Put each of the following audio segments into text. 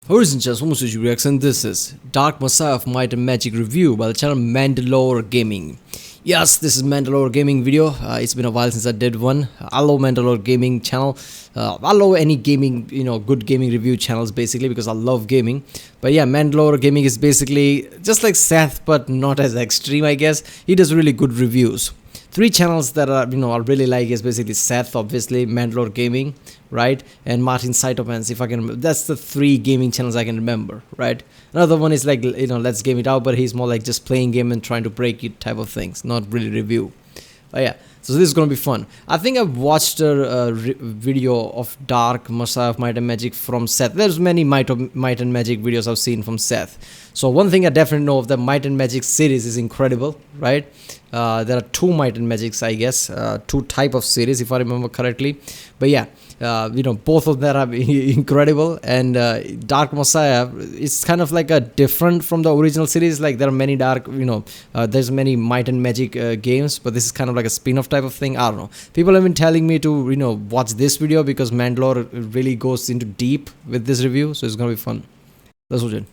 Horizon Chess Homosuji Reaction. This is Dark Messiah of Might and Magic review by the channel MandaloreGaming. Yes, this is MandaloreGaming video. It's been a while since I did one. I love MandaloreGaming channel. I love any gaming, good gaming review channels basically because I love gaming. But yeah, MandaloreGaming is basically just like Seth, but not as extreme, I guess. He does really good reviews. Three channels that are, I really like is basically Seth, obviously, MandaloreGaming, right, and Martin Cytopants, if I can remember. That's the three gaming channels I can remember, right? Another one is like, Let's Game It Out, but he's more like just playing game and trying to break it type of things, not really review. But yeah, so this is gonna be fun. I think I've watched a video of Dark Messiah of Might and Magic from Seth. There's many Might and Magic videos I've seen from Seth. So one thing I definitely know of the Might and Magic series is incredible, right? There are two Might and Magics, I guess, two type of series if I remember correctly. But yeah, both of them are incredible. And Dark Messiah, it's kind of like a different from the original series. Like there are many dark, there's many Might and Magic games, but this is kind of like a spin-off type of thing. I don't know. People have been telling me to watch this video because Mandalore really goes into deep with this review, so it's gonna be fun. Let's watch it.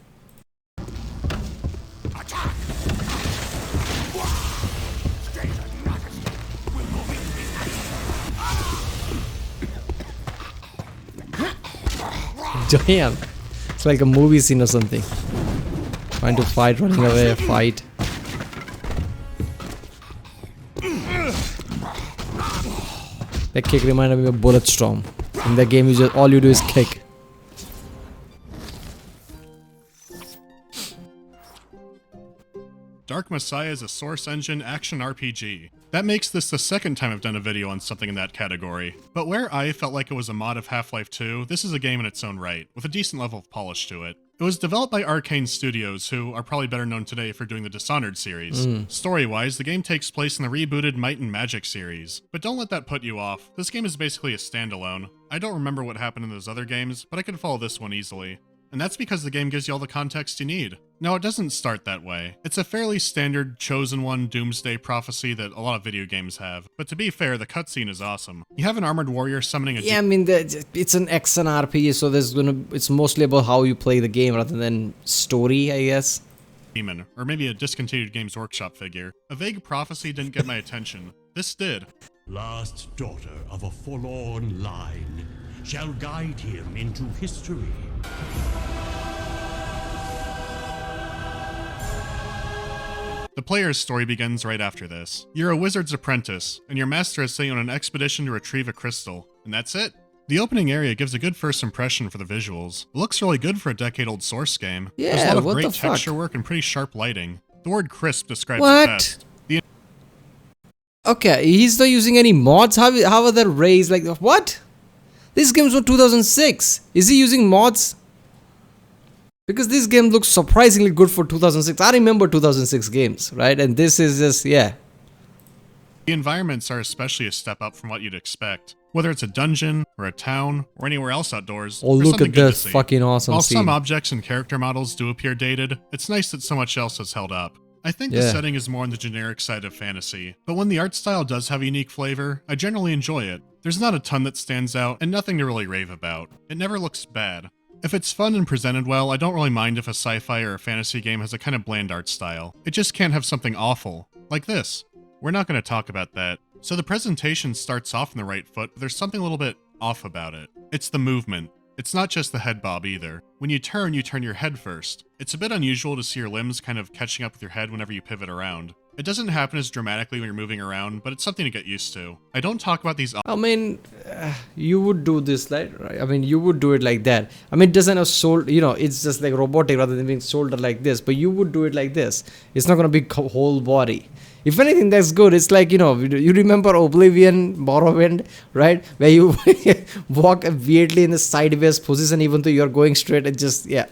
Damn, it's like a movie scene or something. Trying to fight, running away, fight. That kick reminded me of Bulletstorm. In that game, all you do is kick. Dark Messiah is a Source Engine action RPG. That makes this the second time I've done a video on something in that category. But where I felt like it was a mod of Half-Life 2, this is a game in its own right, with a decent level of polish to it. It was developed by Arcane Studios, who are probably better known today for doing the Dishonored series. Story-wise, the game takes place in the rebooted Might and Magic series. But don't let that put you off. This game is basically a standalone. I don't remember what happened in those other games, but I could follow this one easily. And that's because the game gives you all the context you need. No, it doesn't start that way. It's a fairly standard Chosen One doomsday prophecy that a lot of video games have. But to be fair, the cutscene is awesome. You have an armored warrior summoning a yeah, I mean, it's an action RPG, so it's mostly about how you play the game rather than story, I guess. Demon, or maybe a discontinued Games Workshop figure. A vague prophecy didn't get my attention. This did. Last daughter of a forlorn line shall guide him into history. The player's story begins right after this. You're a wizard's apprentice, and your master has sent you on an expedition to retrieve a crystal. And that's it. The opening area gives a good first impression for the visuals. It looks really good for a decade-old Source game. Yeah, there's a lot of what great the fuck? texture work and pretty sharp lighting. The word crisp describes What? it best. Okay, he's not using any mods? How are they raised? Like, what? This game's from 2006. Is he using mods? Because this game looks surprisingly good for 2006. I remember 2006 games, right? And this is just, yeah. The environments are especially a step up from what you'd expect. Whether it's a dungeon, or a town, or anywhere else outdoors. Oh, there's look something at good to this see. fucking awesome While scene. some objects and character models do appear dated, it's nice that so much else has held up. I think the Yeah. setting is more on the generic side of fantasy, but when the art style does have a unique flavor, I generally enjoy it. There's not a ton that stands out, and nothing to really rave about. It never looks bad. If it's fun and presented well, I don't really mind if a sci-fi or a fantasy game has a kind of bland art style. It just can't have something awful, like this. We're not going to talk about that. So the presentation starts off in the right foot, but there's something a little bit off about it. It's the movement. It's not just the head bob either. When you turn your head first. It's a bit unusual to see your limbs kind of catching up with your head whenever you pivot around. It doesn't happen as dramatically when you're moving around, but it's something to get used to. I don't talk about these. I mean, you would do this, right? I mean, you would do it like that. I mean, it doesn't have shoulder, it's just like robotic rather than being shoulder like this, but you would do it like this. It's not going to be whole body. If anything, that's good. It's like, you remember Oblivion, Morrowind, right? Where you walk weirdly in the sideways position even though you're going straight and just, yeah.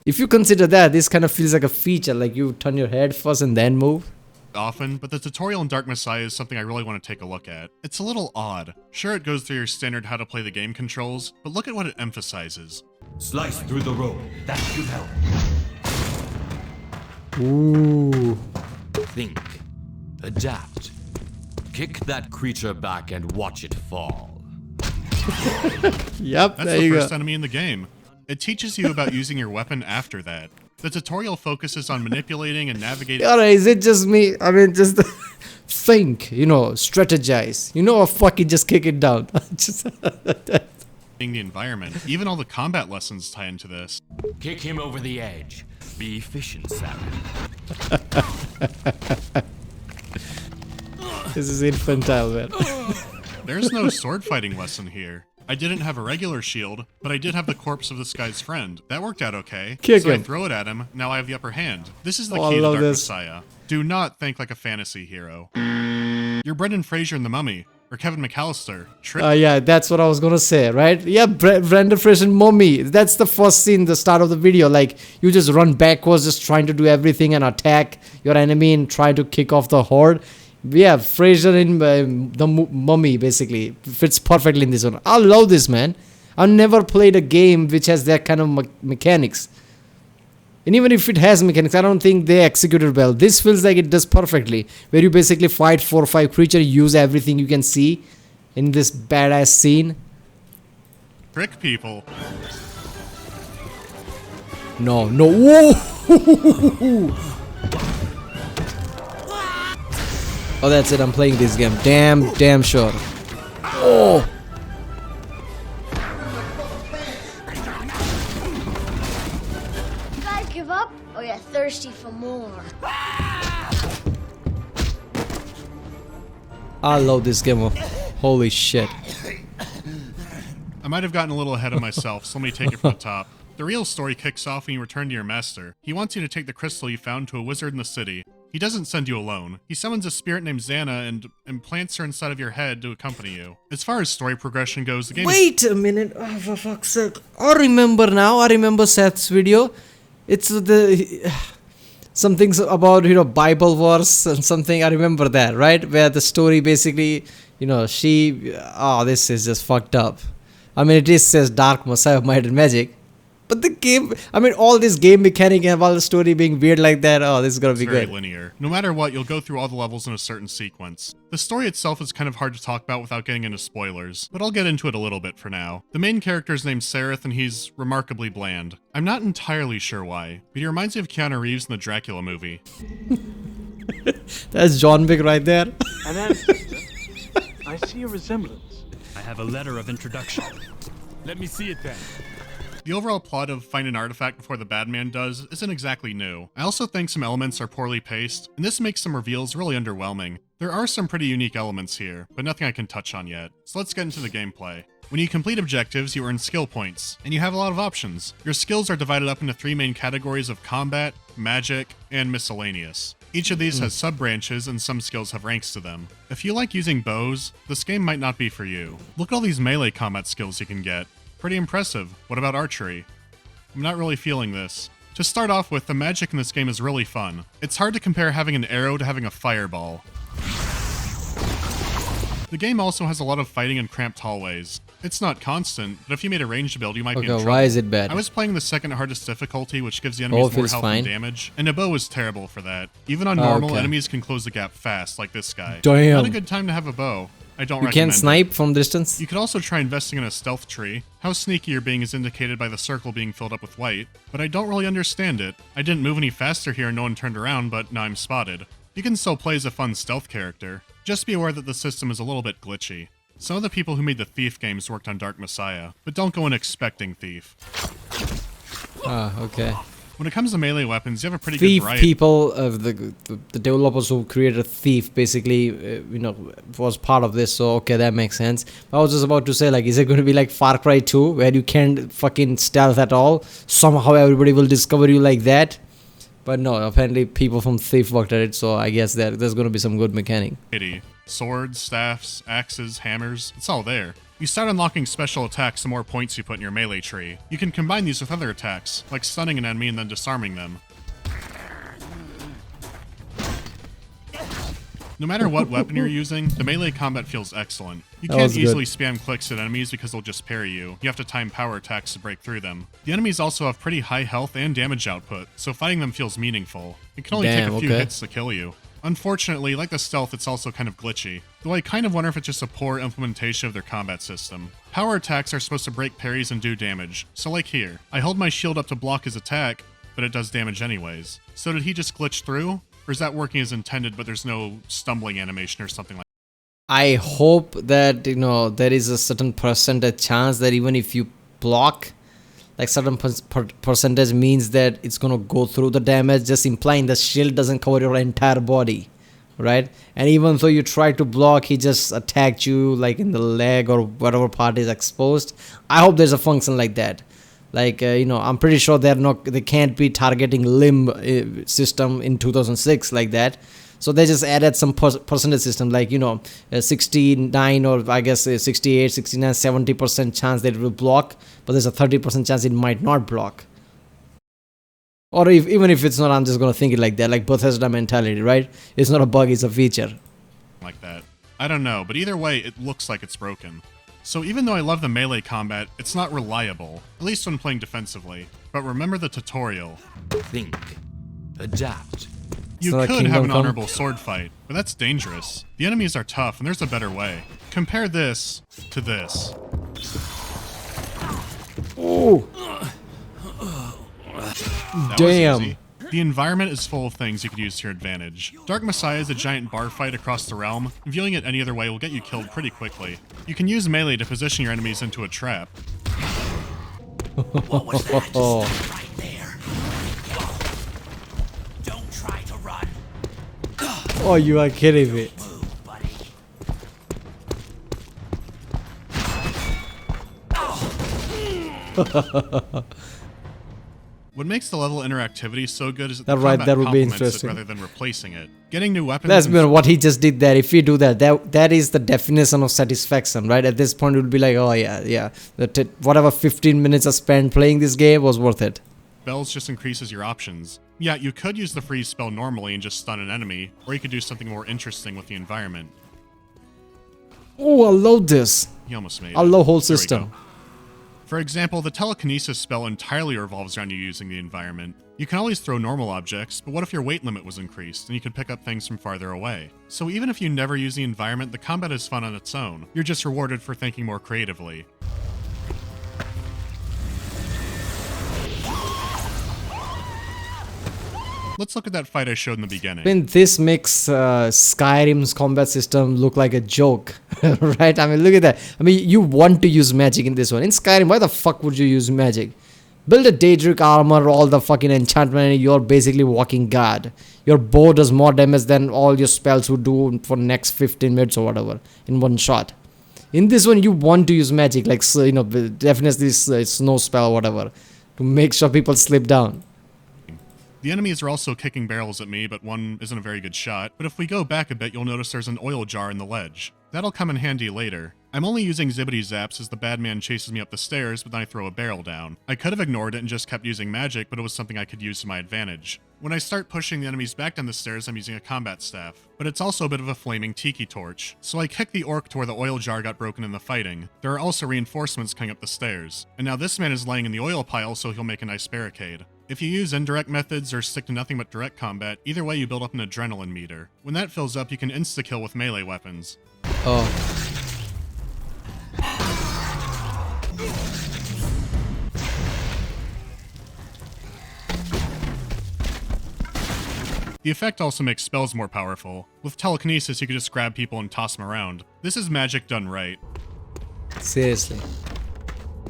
If you consider that, this kind of feels like a feature, like you turn your head first and then move. Often, but the tutorial in Dark Messiah is something I really want to take a look at. It's a little odd. Sure, it goes through your standard how to play the game controls, but look at what it emphasizes. Slice through the rope. That should help. Ooh. Think. Adapt. Kick that creature back and watch it fall. Yep, That's there the you first go. enemy in the game. It teaches you about using your weapon after that. The tutorial focuses on manipulating and navigating. Alright, is it just me? I mean, just think, strategize. Or fucking just kick it down. The environment. Even all the combat lessons tie into this. Kick him over the edge. Be efficient, Sam. This is infantile, man. There's no sword fighting lesson here. I didn't have a regular shield, but I did have the corpse of this guy's friend. That worked out okay. Kick so him. I throw it at him, now I have the upper hand. This is the Oh, key I to love Dark this. Messiah. Do not think like a fantasy hero. You're Brendan Fraser in The Mummy, or Kevin McAllister. Yeah, that's what I was gonna say, right? Yeah, Brendan Fraser Mummy. That's the first scene, the start of the video. Like, you just run backwards, just trying to do everything and attack your enemy and try to kick off the horde. Yeah, Fraser in the Mummy, basically. Fits perfectly in this one. I love this, man. I've never played a game which has that kind of mechanics. And even if it has mechanics, I don't think they executed well. This feels like it does perfectly. Where you basically fight 4 or 5 creatures, use everything you can see in this badass scene. Trick people. No. Whoa! Oh, that's it. I'm playing this game. Damn sure. Oh! You guys give up, or you're thirsty for more? I love this game. Holy shit. I might have gotten a little ahead of myself, so let me take it from the top. The real story kicks off when you return to your master. He wants you to take the crystal you found to a wizard in the city. He doesn't send you alone. He summons a spirit named Xana and implants her inside of your head to accompany you. As far as story progression goes, the game Wait a minute. Oh, for fuck's sake. I remember now. I remember Seth's video. It's the... some things about, Bible verse and something. I remember that, right? Where the story basically, she... Oh, this is just fucked up. I mean, it says Dark Messiah of Might and Magic. But the game, all this game mechanic and all the story being weird like that, oh, this is gonna be very good. linear. No matter what, you'll go through all the levels in a certain sequence. The story itself is kind of hard to talk about without getting into spoilers, but I'll get into it a little bit for now. The main character is named Sereth, and he's remarkably bland. I'm not entirely sure why, but he reminds me of Keanu Reeves in the Dracula movie. That's John Wick right there. An ancestor? I see a resemblance. I have a letter of introduction. Let me see it then. The overall plot of find an artifact before the bad man does isn't exactly new. I also think some elements are poorly paced, and this makes some reveals really underwhelming. There are some pretty unique elements here, but nothing I can touch on yet. So let's get into the gameplay. When you complete objectives, you earn skill points, and you have a lot of options. Your skills are divided up into 3 main categories of combat, magic, and miscellaneous. Each of these has sub-branches, and some skills have ranks to them. If you like using bows, this game might not be for you. Look at all these melee combat skills you can get. Pretty impressive. What about archery? I'm not really feeling this. To start off with, the magic in this game is really fun. It's hard to compare having an arrow to having a fireball. The game also has a lot of fighting in cramped hallways. It's not constant, but if you made a ranged build, you might be in Okay, trouble. why is it bad? I was playing the second hardest difficulty, which gives the enemies more feels health fine. and damage, and a bow is terrible for that. Even on Oh, normal, okay. enemies can close the gap fast, like this guy. Damn. Not a good time to have a bow. I don't You recommend can't it. snipe from distance? You could also try investing in a stealth tree. How sneaky you're being is indicated by the circle being filled up with white, but I don't really understand it. I didn't move any faster here and no one turned around, but now I'm spotted. You can still play as a fun stealth character. Just be aware that the system is a little bit glitchy. Some of the people who made the Thief games worked on Dark Messiah, but don't go in expecting Thief. Ah, okay. When it comes to melee weapons, you have a pretty Thief good variety. people, the developers who created Thief basically, was part of this, so okay, that makes sense. I was just about to say, like, is it going to be like Far Cry 2, where you can't fucking stealth at all? Somehow everybody will discover you like that? But no, apparently people from Thief worked at it, so I guess there's going to be some good mechanic. Swords, staffs, axes, hammers, it's all there. You start unlocking special attacks the more points you put in your melee tree. You can combine these with other attacks, like stunning an enemy and then disarming them. No matter what weapon you're using, the melee combat feels excellent. You That can't was good. easily spam clicks at enemies because they'll just parry you. You have to time power attacks to break through them. The enemies also have pretty high health and damage output, so fighting them feels meaningful. It can only take Damn, a few okay. hits to kill you. Unfortunately, like the stealth, it's also kind of glitchy, though I kind of wonder if it's just a poor implementation of their combat system. Power attacks are supposed to break parries and do damage, so like here, I hold my shield up to block his attack, but it does damage anyways. So did he just glitch through? Or is that working as intended but there's no stumbling animation or something like that? I hope that, there is a certain percentage chance that even if you block, like certain percentage means that it's gonna go through the damage, just implying the shield doesn't cover your entire body, right? And even though you try to block, he just attacked you like in the leg or whatever part is exposed. I hope there's a function like that. Like, I'm pretty sure they can't be targeting limb system in 2006 like that. So they just added some percentage system, like, 69 or I guess 68, 69, 70% chance that it will block, but there's a 30% chance it might not block. Or even if it's not, I'm just going to think it like that, like Bethesda mentality, right? It's not a bug, it's a feature. Like that. I don't know, but either way, it looks like it's broken. So even though I love the melee combat, it's not reliable, at least when playing defensively. But remember the tutorial. Think. Adapt. You So like could have Kingdom an Come? honorable sword fight, but that's dangerous. The enemies are tough, and there's a better way. Compare this to this. Oh, That damn. was easy. The environment is full of things you could use to your advantage. Dark Messiah is a giant bar fight across the realm, and viewing it any other way will get you killed pretty quickly. You can use melee to position your enemies into a trap. What was that? Just right there. Don't try to run. Oh, you are kidding me. Move, buddy. What makes the level interactivity so good is that That the right, combat that would be complements it interesting. rather than replacing it. Getting new weapons That's and been what he just did there. If you do that is the definition of satisfaction, right? At this point, it would be like, oh yeah. Whatever 15 minutes I spent playing this game was worth it. spells just increases your options. Yeah, you could use the freeze spell normally and just stun an enemy, or you could do something more interesting with the environment. Oh, I love this. He almost made it. I love whole There we system. go. For example, the telekinesis spell entirely revolves around you using the environment. You can always throw normal objects, but what if your weight limit was increased and you could pick up things from farther away? So even if you never use the environment, the combat is fun on its own. You're just rewarded for thinking more creatively. Let's look at that fight I showed in the beginning. I mean, this makes Skyrim's combat system look like a joke, right? I mean, look at that. I mean, you want to use magic in this one. In Skyrim, why the fuck would you use magic? Build a Daedric armor, all the fucking enchantment, and you're basically walking guard. Your bow does more damage than all your spells would do for next 15 minutes or whatever in one shot. In this one, you want to use magic, like, you know, definitely snow spell or whatever, to make sure people slip down. The enemies are also kicking barrels at me, but one isn't a very good shot. But if we go back a bit, you'll notice there's an oil jar in the ledge. That'll come in handy later. I'm only using zippity zaps as the bad man chases me up the stairs, but then I throw a barrel down. I could have ignored it and just kept using magic, but it was something I could use to my advantage. When I start pushing the enemies back down the stairs, I'm using a combat staff. But it's also a bit of a flaming tiki torch. So I kick the orc to where the oil jar got broken in the fighting. There are also reinforcements coming up the stairs. And now this man is laying in the oil pile, so he'll make a nice barricade. If you use indirect methods or stick to nothing but direct combat, either way you build up an adrenaline meter. When that fills up, you can insta-kill with melee weapons. Oh. The effect also makes spells more powerful. With telekinesis, you can just grab people and toss them around. This is magic done right. Seriously.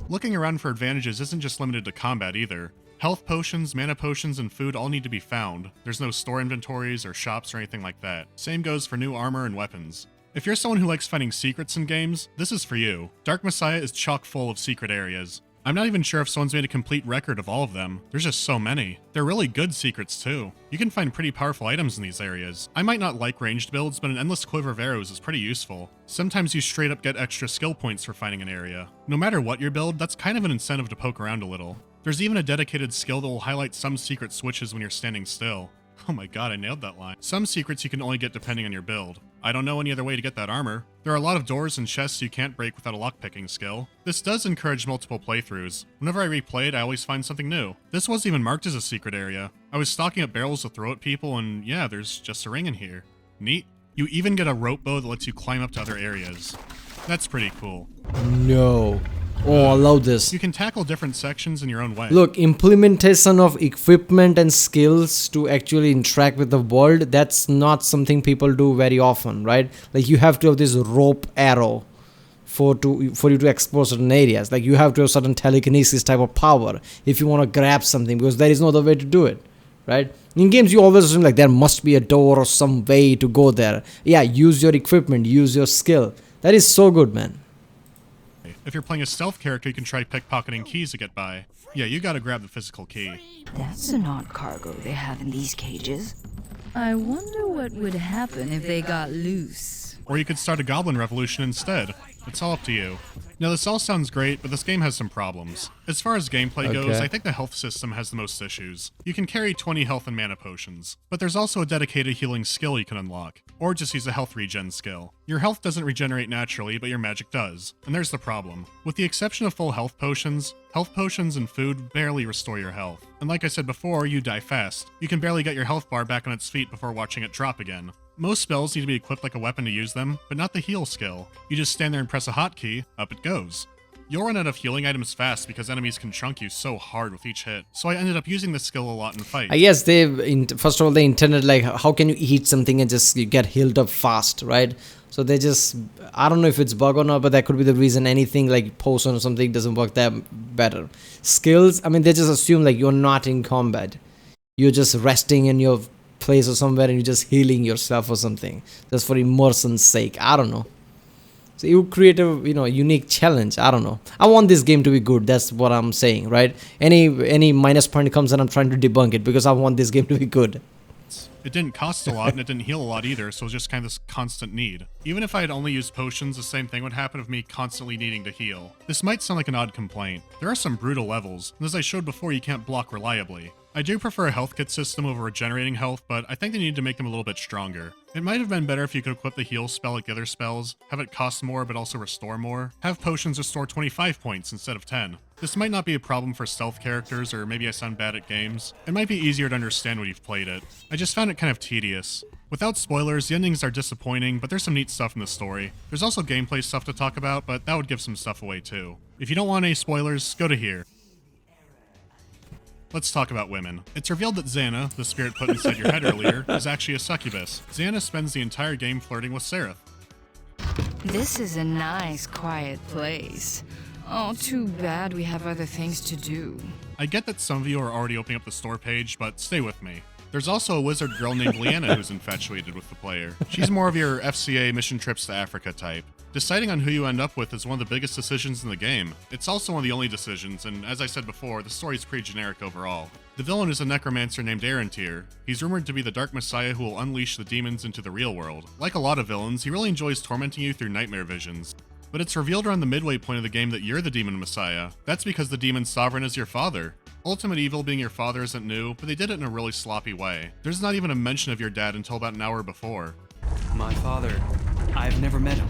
Looking around for advantages isn't just limited to combat either. Health potions, mana potions, and food all need to be found. There's no store inventories or shops or anything like that. Same goes for new armor and weapons. If you're someone who likes finding secrets in games, this is for you. Dark Messiah is chock full of secret areas. I'm not even sure if someone's made a complete record of all of them. There's just so many. They're really good secrets too. You can find pretty powerful items in these areas. I might not like ranged builds, but an endless quiver of arrows is pretty useful. Sometimes you straight up get extra skill points for finding an area. No matter what your build, that's kind of an incentive to poke around a little. There's even a dedicated skill that will highlight some secret switches when you're standing still. Oh my god, I nailed that line. Some secrets you can only get depending on your build. I don't know any other way to get that armor. There are a lot of doors and chests you can't break without a lockpicking skill. This does encourage multiple playthroughs. Whenever I replay it, I always find something new. This wasn't even marked as a secret area. I was stocking up barrels to throw at people, and yeah, there's just a ring in here. Neat. You even get a rope bow that lets you climb up to other areas. That's pretty cool. No. Oh, I love this. You can tackle different sections in your own way. Look, implementation of equipment and skills to actually interact with the world, that's not something people do very often, right? Like, you have to have this rope arrow for you to explore certain areas. Like, you have to have certain telekinesis type of power if you want to grab something, because there is no other way to do it, right? In games, you always assume like there must be a door or some way to go there. Yeah, use your equipment, use your skill. That is so good, man. If you're playing a stealth character, you can try pickpocketing keys to get by. Yeah, you gotta grab the physical key. That's an odd cargo they have in these cages. I wonder what would happen if they got loose. Or you could start a goblin revolution instead. It's all up to you. Now, this all sounds great, but this game has some problems. As far as gameplay goes, I think the health system has the most issues. You can carry 20 health and mana potions, but there's also a dedicated healing skill you can unlock, or just use a health regen skill. Your health doesn't regenerate naturally, but your magic does, and there's the problem. With the exception of full health potions and food barely restore your health. And like I said before, you die fast. You can barely get your health bar back on its feet before watching it drop again. Most spells need to be equipped like a weapon to use them, but not the heal skill. You just stand there and press a hotkey, up it goes. You'll run out of healing items fast because enemies can chunk you so hard with each hit, so I ended up using this skill a lot in fights. I guess first of all, they intended like, how can you eat something and just get healed up fast, right? So they just, I don't know if it's bug or not, but that could be the reason anything like potion or something doesn't work that better. Skills, I mean, they just assume like you're not in combat. You're just resting in your place or somewhere and you're just healing yourself or something, just for immersion's sake. I don't know. So you create a unique challenge. I don't know. I want this game to be good. That's what I'm saying, right? Any minus point comes and I'm trying to debunk it because I want this game to be good. It didn't cost a lot and it didn't heal a lot either, so it was just kind of this constant need. Even if I had only used potions, the same thing would happen of me constantly needing to heal. This might sound like an odd complaint. There are some brutal levels, and as I showed before, you can't block reliably. I do prefer a health kit system over regenerating health, but I think they need to make them a little bit stronger. It might have been better if you could equip the heal spell like the other spells, have it cost more but also restore more, have potions restore 25 points instead of 10. This might not be a problem for stealth characters, or maybe I sound bad at games. It might be easier to understand when you've played it. I just found it kind of tedious. Without spoilers, the endings are disappointing, but there's some neat stuff in the story. There's also gameplay stuff to talk about, but that would give some stuff away too. If you don't want any spoilers, go to here. Let's talk about women. It's revealed that Xana, the spirit put inside your head earlier, is actually a succubus. Xana spends the entire game flirting with Seraph. This is a nice, quiet place. Oh, too bad we have other things to do. I get that some of you are already opening up the store page, but stay with me. There's also a wizard girl named Leanna who's infatuated with the player. She's more of your FCA mission trips to Africa type. Deciding on who you end up with is one of the biggest decisions in the game. It's also one of the only decisions, and as I said before, the story's pretty generic overall. The villain is a necromancer named Arantir. He's rumored to be the Dark Messiah who will unleash the demons into the real world. Like a lot of villains, he really enjoys tormenting you through nightmare visions. But it's revealed around the midway point of the game that you're the demon messiah. That's because the demon sovereign is your father. Ultimate evil being your father isn't new, but they did it in a really sloppy way. There's not even a mention of your dad until about an hour before. My father, I've never met him.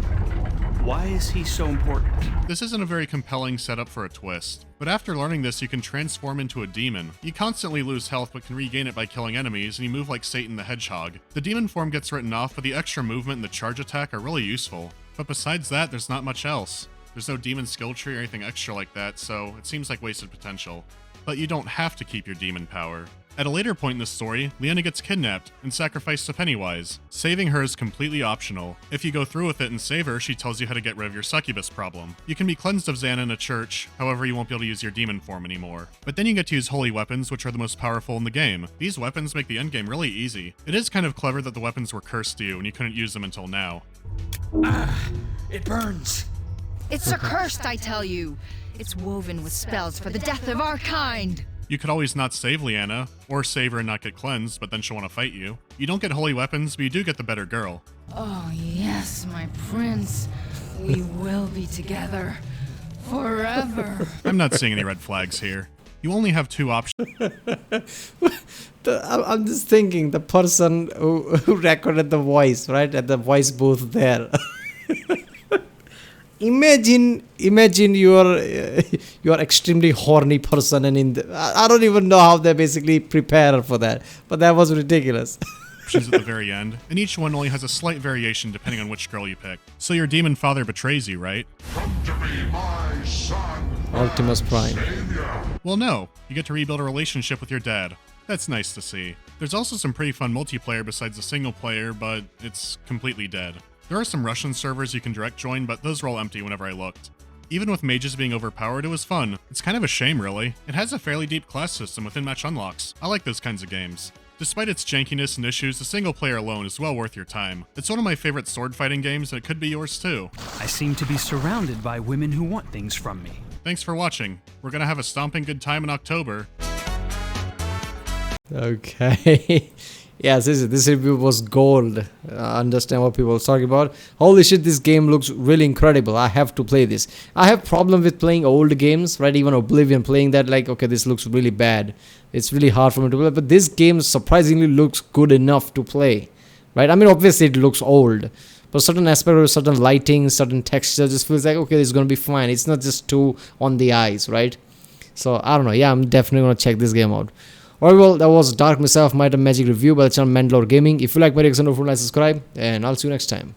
Why is he so important? This isn't a very compelling setup for a twist, but after learning this, you can transform into a demon. You constantly lose health but can regain it by killing enemies, and you move like Satan the Hedgehog. The demon form gets written off, but the extra movement and the charge attack are really useful. But besides that, there's not much else. There's no demon skill tree or anything extra like that, so it seems like wasted potential. But you don't have to keep your demon power. At a later point in the story, Leanna gets kidnapped and sacrificed to Pennywise. Saving her is completely optional. If you go through with it and save her, she tells you how to get rid of your succubus problem. You can be cleansed of Xana in a church, however you won't be able to use your demon form anymore. But then you get to use holy weapons, which are the most powerful in the game. These weapons make the endgame really easy. It is kind of clever that the weapons were cursed to you and you couldn't use them until now. It burns. It's accursed, I tell you. It's woven with spells for the death of our kind. You could always not save Leanna, or save her and not get cleansed, but then she'll want to fight you. You don't get holy weapons, but you do get the better girl. Oh yes, my prince. We will be together. Forever. I'm not seeing any red flags here. You only have two options. I'm just thinking the person who recorded the voice, right, at the voice booth there. Imagine you're extremely horny person, and I don't even know how they basically prepare for that, but that was ridiculous. Options at the very end, and each one only has a slight variation depending on which girl you pick. So your demon father betrays you, right? Come to me, my son. Optimus Prime. Well, no. You get to rebuild a relationship with your dad. That's nice to see. There's also some pretty fun multiplayer besides the single player, but it's completely dead. There are some Russian servers you can direct join, but those were all empty whenever I looked. Even with mages being overpowered, it was fun. It's kind of a shame, really. It has a fairly deep class system with in-match unlocks. I like those kinds of games. Despite its jankiness and issues, the single player alone is well worth your time. It's one of my favorite sword fighting games, and it could be yours too. I seem to be surrounded by women who want things from me. Thanks for watching. We're gonna have a stomping good time in October. Okay. Yes, this review was gold. Understand what people are talking about. Holy shit, this game looks really incredible. I have to play this. I have problem with playing old games, right? Even Oblivion, playing that, like, okay, this looks really bad. It's really hard for me to play, but this game surprisingly looks good enough to play, right? I mean, obviously it looks old, but certain aspect of certain lighting, certain texture just feels like, okay, it's gonna be fine. It's not just too on the eyes, right? So I don't know. Yeah, I'm definitely gonna check this game out. Alright, well, that was Dark Messiah of Might and Magic review by the channel MandaloreGaming. If you like my reaction, don't forget to subscribe, and I'll see you next time.